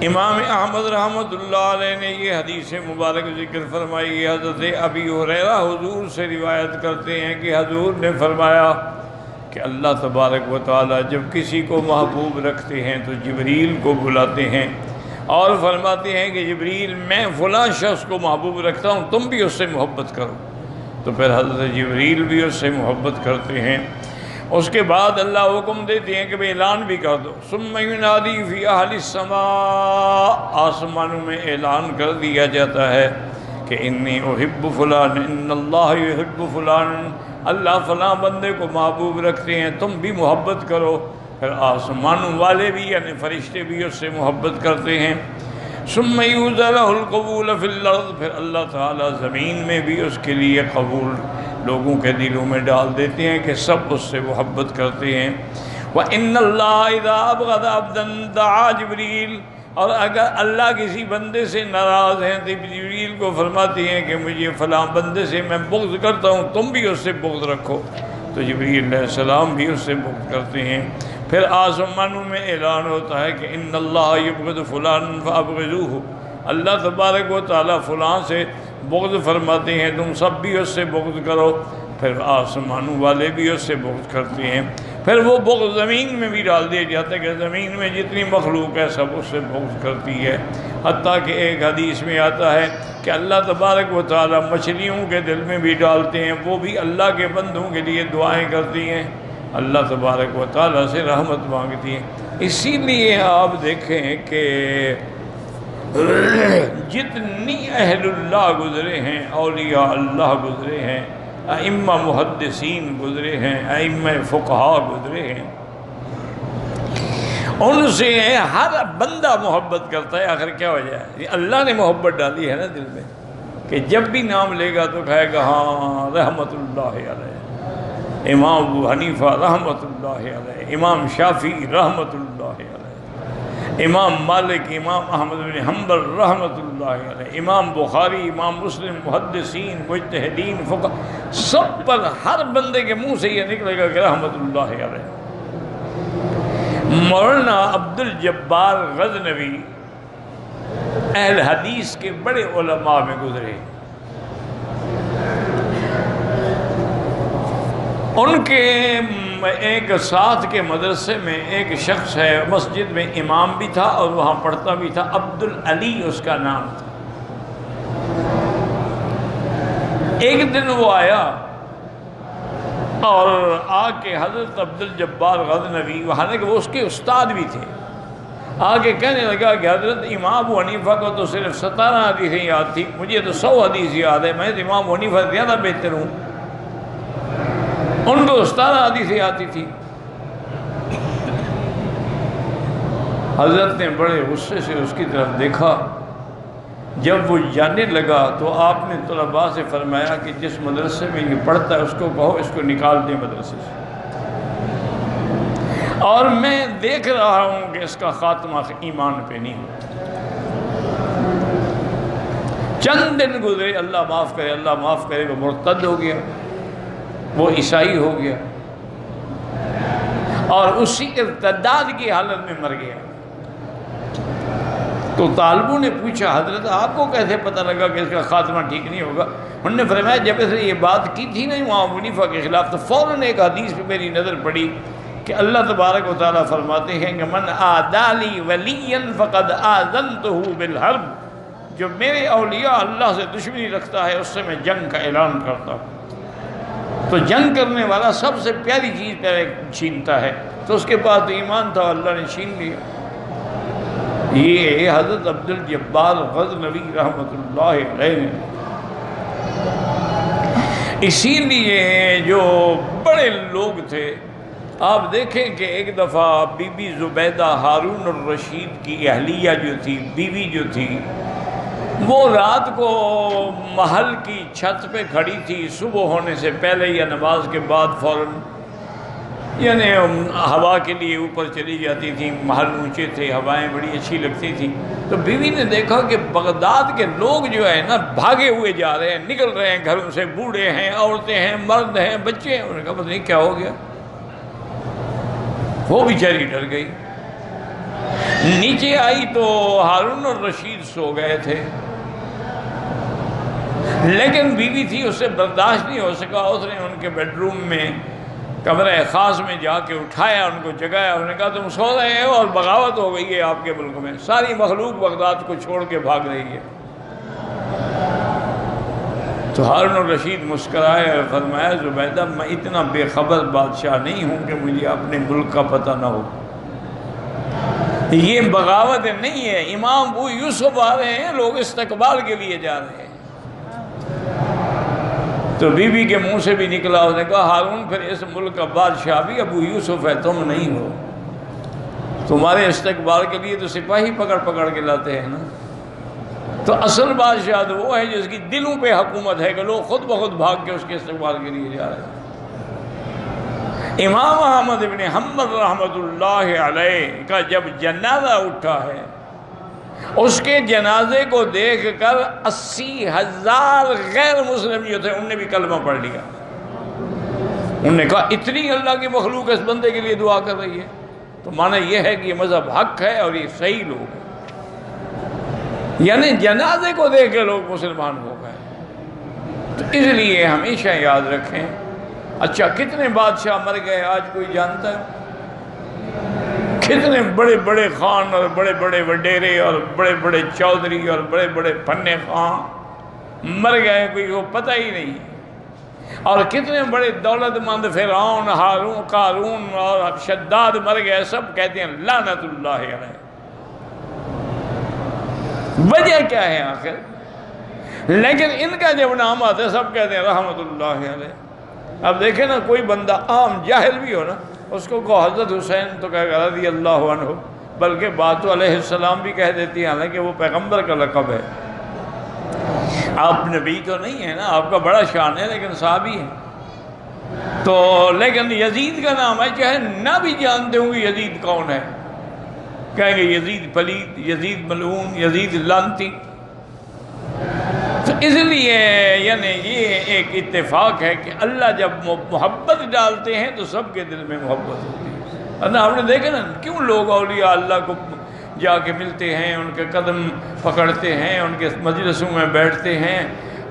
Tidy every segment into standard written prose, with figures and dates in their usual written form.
امام احمد رحمۃ اللہ علیہ نے یہ حدیث مبارک ذکر فرمائی. حضرت ابی ہریرہ حضور سے روایت کرتے ہیں کہ حضور نے فرمایا کہ اللہ تبارک و تعالی جب کسی کو محبوب رکھتے ہیں تو جبریل کو بلاتے ہیں اور فرماتے ہیں کہ جبریل میں فلاں شخص کو محبوب رکھتا ہوں، تم بھی اس سے محبت کرو. تو پھر حضرت جبریل بھی اس سے محبت کرتے ہیں. اس کے بعد اللہ حکم دیتے ہیں کہ بھئی اعلان بھی کر دو. ثم ینادی فی اہل السماء، آسمانوں میں اعلان کر دیا جاتا ہے کہ انی احب فلان، ان اللہ یحب فلان، اللہ فلاں بندے کو محبوب رکھتے ہیں، تم بھی محبت کرو. پھر آسمانوں والے بھی یعنی فرشتے بھی اس سے محبت کرتے ہیں. ثم یوضع لہ القبول فی الارض، پھر اللہ تعالیٰ زمین میں بھی اس کے لیے قبول لوگوں کے دلوں میں ڈال دیتے ہیں کہ سب اس سے محبت کرتے ہیں. وَإِنَّ اللَّهَ إِذَا أَبْغَضَ عَبْدًا دَعَا جبریل، اور اگر اللہ کسی بندے سے ناراض ہیں تو جبریل کو فرماتے ہیں کہ مجھے فلاں بندے سے میں بغض کرتا ہوں، تم بھی اس سے بغض رکھو. تو جبریل علیہ السلام بھی اس سے بغض کرتے ہیں. پھر آسمانوں میں اعلان ہوتا ہے کہ ان اللہ یبغض فلان فابغضوہ، اللہ تبارک و تعالیٰ فلاں سے بغض فرماتے ہیں، تم سب بھی اس سے بغض کرو. پھر آسمانوں والے بھی اس سے بغض کرتے ہیں. پھر وہ بغض زمین میں بھی ڈال دیا جاتا ہے کہ زمین میں جتنی مخلوق ہے سب اس سے بغض کرتی ہے. حتیٰ کہ ایک حدیث میں آتا ہے کہ اللہ تبارک و تعالیٰ مچھلیوں کے دل میں بھی ڈالتے ہیں، وہ بھی اللہ کے بندوں کے لیے دعائیں کرتی ہیں، اللہ تبارک و تعالیٰ سے رحمت مانگتی ہیں. اسی لیے آپ دیکھیں کہ جتنی اہل اللہ گزرے ہیں، اولیاء اللہ گزرے ہیں، ائمہ محدثین گزرے ہیں، ائمہ فقہا گزرے ہیں، ان سے ہر بندہ محبت کرتا ہے. آخر کیا وجہ ہے؟ اللہ نے محبت ڈالی ہے نا دل میں کہ جب بھی نام لے گا تو کہے گا ہاں رحمت اللہ علیہ، امام ابو حنیفہ رحمت اللہ علیہ، امام شافعی رحمت اللہ علیہ، امام مالک، امام احمد بن حنبل رحمت اللہ علیہ، امام بخاری، امام مسلم، محدثین، مجتہدین، فقہ، سب پر ہر بندے کے منہ سے یہ نکلے گا کہ رحمت اللہ علیہ. مولانا عبد الجبار غزنوی اہل حدیث کے بڑے علماء میں گزرے. ان کے ایک ساتھ کے مدرسے میں ایک شخص ہے، مسجد میں امام بھی تھا اور وہاں پڑھتا بھی تھا، عبد العلی اس کا نام تھا. ایک دن وہ آیا اور آ کے حضرت عبد الجبار غزنوی، وہاں کہ وہ اس کے استاد بھی تھے، آ کے کہنے لگا کہ حضرت امام ابو حنیفہ کو تو صرف 17 حدیثیں یاد تھی، مجھے تو 100 حدیث یاد ہے، میں تو امام ابو حنیفہ زیادہ بہتر ہوں، ان کو 17 حدیثیں آتی تھی. حضرت نے بڑے غصے سے اس کی طرف دیکھا. جب وہ جانے لگا تو آپ نے طلباء سے فرمایا کہ جس مدرسے میں یہ پڑھتا ہے اس کو کہو اس کو نکال دیں مدرسے سے، اور میں دیکھ رہا ہوں کہ اس کا خاتمہ ایمان پہ نہیں ہو. چند دن گزرے، اللہ معاف کرے، اللہ معاف کرے، وہ مرتد ہو گیا، وہ عیسائی ہو گیا اور اسی ارتداد کی حالت میں مر گیا. تو طالبوں نے پوچھا حضرت آپ کو کیسے پتہ لگا کہ اس کا خاتمہ ٹھیک نہیں ہوگا؟ انہوں نے فرمایا جب اس نے یہ بات کی تھی نا امام ابو حنیفہ کے خلاف تو فوراً ایک حدیث پہ میری نظر پڑی کہ اللہ تبارک و تعالیٰ فرماتے ہیں کہ من آدالی ولیا فقد آذنتہ بالحرب، جو میرے اولیاء اللہ سے دشمنی رکھتا ہے اس سے میں جنگ کا اعلان کرتا ہوں. تو جنگ کرنے والا سب سے پیاری چیز پہلے چھینتا ہے، تو اس کے بعد ایمان تھا اللہ نے چھین لیا. یہ حضرت عبد الجبار غزنوی رحمۃ اللہ علیہ نے. اسی لیے جو بڑے لوگ تھے، آپ دیکھیں کہ ایک دفعہ بی بی زبیدہ ہارون الرشید کی اہلیہ جو تھی، بیوی جو تھی، وہ رات کو محل کی چھت پہ کھڑی تھی، صبح ہونے سے پہلے یا نماز کے بعد فوراً یعنی ہوا کے لیے اوپر چلی جاتی تھی، محل اونچے تھے، ہوائیں بڑی اچھی لگتی تھیں. تو بیوی نے دیکھا کہ بغداد کے لوگ جو ہے نا بھاگے ہوئے جا رہے ہیں، نکل رہے ہیں گھروں سے، بوڑھے ہیں، عورتیں ہیں، مرد ہیں، بچے ہیں. انہوں نے کہا پتہ نہیں کیا ہو گیا. وہ بیچاری ڈر گئی. نیچے آئی تو ہارون الرشید سو گئے تھے، لیکن بیوی تھی، اس سے برداشت نہیں ہو سکا، اس نے ان کے بیڈ روم میں کمرہ خاص میں جا کے اٹھایا، ان کو جگایا، انہوں نے کہا تم سو رہے ہو اور بغاوت ہو گئی ہے آپ کے ملک میں، ساری مخلوق بغداد کو چھوڑ کے بھاگ رہی ہے۔ تو ہارون الرشید مسکرائے اور فرمایا زبیدہ میں اتنا بے خبر بادشاہ نہیں ہوں کہ مجھے اپنے ملک کا پتہ نہ ہو، یہ بغاوت نہیں ہے، امام ابو یوسف آ رہے ہیں، لوگ استقبال کے لیے جا رہے ہیں۔ تو بی بی کے منہ سے بھی نکلا، اس نے کہا ہارون پھر اس ملک کا بادشاہ بھی ابو یوسف ہے، تم نہیں ہو، تمہارے استقبال کے لیے تو سپاہی پکڑ پکڑ کے لاتے ہیں نا، تو اصل بادشاہ تو وہ ہے جس کی دلوں پہ حکومت ہے کہ لوگ خود بخود بھاگ کے اس کے استقبال کے لیے جا رہے ہیں۔ امام احمد بن حنبل رحمۃ اللہ علیہ کا جب جنازہ اٹھا ہے، اس کے جنازے کو دیکھ کر 80,000 غیر مسلم جو تھے انہوں نے بھی کلمہ پڑھ لیا۔ انہوں نے کہا اتنی اللہ کی مخلوق اس بندے کے لیے دعا کر رہی ہے، تو معنی یہ ہے کہ یہ مذہب حق ہے اور یہ صحیح لوگ ہیں، یعنی جنازے کو دیکھ کے لوگ مسلمان ہو گئے۔ تو اس لیے ہمیشہ یاد رکھیں، اچھا کتنے بادشاہ مر گئے آج کوئی جانتا ہے؟ کتنے بڑے بڑے خان اور بڑے بڑے وڈیرے اور بڑے بڑے چودھری اور بڑے بڑے پنے خان مر گئے، کوئی کو پتہ ہی نہیں، اور کتنے بڑے دولت مند فرعون، ہارون، قارون اور شداد مر گئے، سب کہتے ہیں لعنت اللہ علیہ۔ وجہ کیا ہے آخر؟ لیکن ان کا جب نام آتا ہے سب کہتے ہیں رحمت اللہ علیہ۔ اب دیکھیں نا، کوئی بندہ عام جاہل بھی ہو نا، اس کو حضرت حسین تو کہے گا رضی اللہ عنہ، بلکہ بات تو علیہ السلام بھی کہہ دیتی ہے، حالانکہ وہ پیغمبر کا لقب ہے، آپ نبی تو نہیں ہے نا، آپ کا بڑا شان ہے لیکن صحابی ہے۔ تو لیکن یزید کا نام ہے، چاہے نہ بھی جانتے ہوں گے یزید کون ہے، کہیں گے یزید پلید، یزید ملعون، یزید لعنتی۔ تو اس لیے یعنی یہ ایک اتفاق ہے کہ اللہ جب محبت ڈالتے ہیں تو سب کے دل میں محبت ہوتی ہے۔ ورنہ آپ نے دیکھا نا کیوں لوگ اولیاء اللہ کو جا کے ملتے ہیں، ان کے قدم پکڑتے ہیں، ان کے مجلسوں میں بیٹھتے ہیں،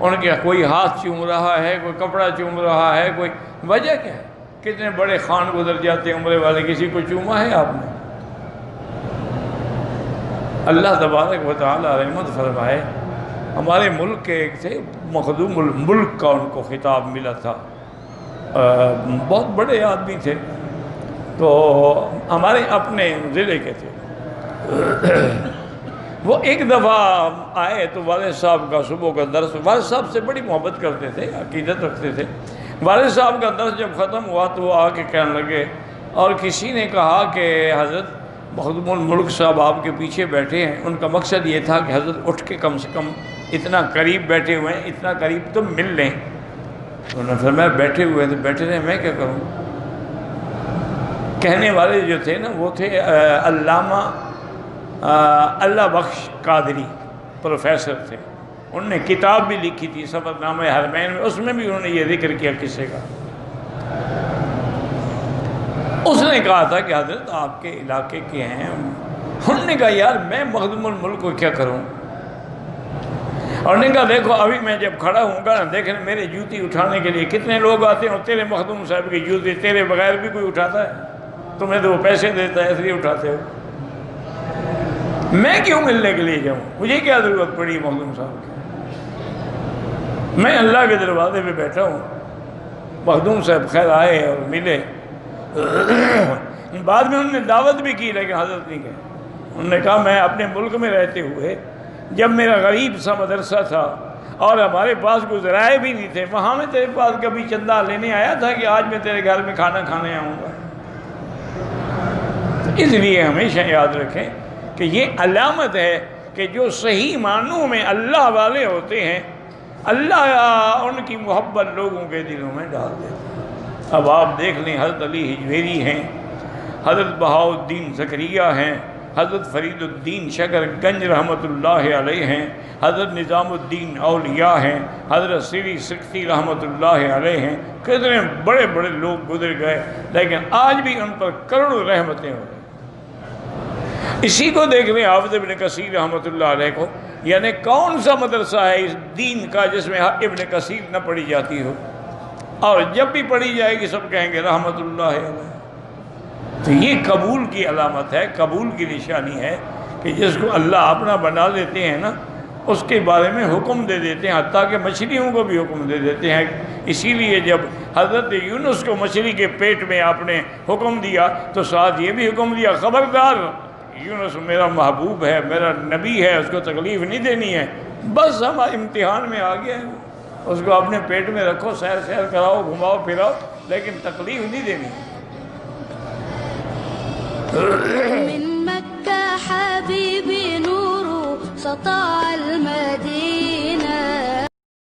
ان کے کوئی ہاتھ چوم رہا ہے، کوئی کپڑا چوم رہا ہے، کوئی وجہ کیا ہے؟ کتنے بڑے خان گزر جاتے ہیں عمرے والے، کسی کو چوما ہے آپ نے؟ اللہ تبارک و تعالی رحمت فرمائے۔ ہمارے ملک کے ایک تھے مخدوم الملک کا ان کو خطاب ملا تھا، بہت بڑے آدمی تھے، تو ہمارے اپنے ضلع کے تھے۔ وہ ایک دفعہ آئے تو والد صاحب کا صبح کا درس، والد صاحب سے بڑی محبت کرتے تھے، عقیدت رکھتے تھے، والد صاحب کا درس جب ختم ہوا تو وہ آ کے کہنے لگے، اور کسی نے کہا کہ حضرت مخدوم الملک صاحب آپ کے پیچھے بیٹھے ہیں، ان کا مقصد یہ تھا کہ حضرت اٹھ کے کم سے کم اتنا قریب بیٹھے ہوئے ہیں، اتنا قریب تو مل لیں۔ انہوں نے فرمایا بیٹھے ہوئے تھے، بیٹھے رہے، میں کیا کروں؟ کہنے والے جو تھے نا وہ تھے علامہ اللہ بخش قادری، پروفیسر تھے، انہوں نے کتاب بھی لکھی تھی سفر نامہ حرمین میں، اس میں بھی انہوں نے یہ ذکر کیا قصے کا۔ اس نے کہا تھا کہ حضرت آپ کے علاقے کے ہیں، انہوں نے کہا یار میں مخدوم الملک کو کیا کروں؟ اور نے کہا دیکھو ابھی میں جب کھڑا ہوں گا نا، دیکھیں میرے جوتی اٹھانے کے لیے کتنے لوگ آتے ہیں، اور تیرے مخدوم صاحب کی جوتی تیرے بغیر بھی کوئی اٹھاتا ہے؟ تمہیں تو وہ پیسے دیتا ہے اس لیے اٹھاتے ہو، میں کیوں ملنے کے لیے جاؤں؟ مجھے کیا ضرورت پڑی مخدوم صاحب کی؟ میں اللہ کے دروازے پہ بیٹھا ہوں۔ مخدوم صاحب خیر آئے اور ملے، بعد میں انہوں نے دعوت بھی کی لیکن حضرت نہیں گئے۔ انہوں نے کہا میں اپنے ملک میں رہتے ہوئے جب میرا غریب سا مدرسہ تھا اور ہمارے پاس کوئی ذرائع بھی نہیں تھے، وہاں میں تیرے پاس کبھی چندہ لینے آیا تھا کہ آج میں تیرے گھر میں کھانا کھانے آؤں گا؟ اس لیے ہمیشہ یاد رکھیں کہ یہ علامت ہے کہ جو صحیح معنوں میں اللہ والے ہوتے ہیں، اللہ ان کی محبت لوگوں کے دلوں میں ڈال دیتا ہے۔ اب آپ دیکھ لیں، حضرت علی ہجویری ہیں، حضرت بہاؤ الدین زکریہ ہیں، حضرت فرید الدین شکر گنج رحمۃ اللہ علیہ ہیں، حضرت نظام الدین اولیاء ہیں، حضرت سری سکتی رحمۃ اللہ علیہ ہیں، کتنے بڑے بڑے لوگ گزر گئے لیکن آج بھی ان پر کروڑوں رحمتیں ہو رہی۔ اسی کو دیکھ رہے ہیں حافظ ابن کثیر رحمۃ اللہ علیہ کو، یعنی کون سا مدرسہ ہے اس دین کا جس میں ابن کثیر نہ پڑھی جاتی ہو، اور جب بھی پڑھی جائے گی سب کہیں گے رحمۃ اللہ علیہ۔ تو یہ قبول کی علامت ہے، قبول کی نشانی ہے کہ جس کو اللہ اپنا بنا دیتے ہیں نا اس کے بارے میں حکم دے دیتے ہیں، حتیٰ کہ مچھلیوں کو بھی حکم دے دیتے ہیں۔ اسی لیے جب حضرت یونس کو مچھلی کے پیٹ میں آپ نے حکم دیا تو ساتھ یہ بھی حکم دیا خبردار یونس میرا محبوب ہے، میرا نبی ہے، اس کو تکلیف نہیں دینی ہے، بس ہم امتحان میں آ گئے ہیں، اس کو اپنے پیٹ میں رکھو، سیر سیر کراؤ، گھماؤ پھراؤ، لیکن تکلیف نہیں دینی۔ من مكة حبيبي نور سطع المدينة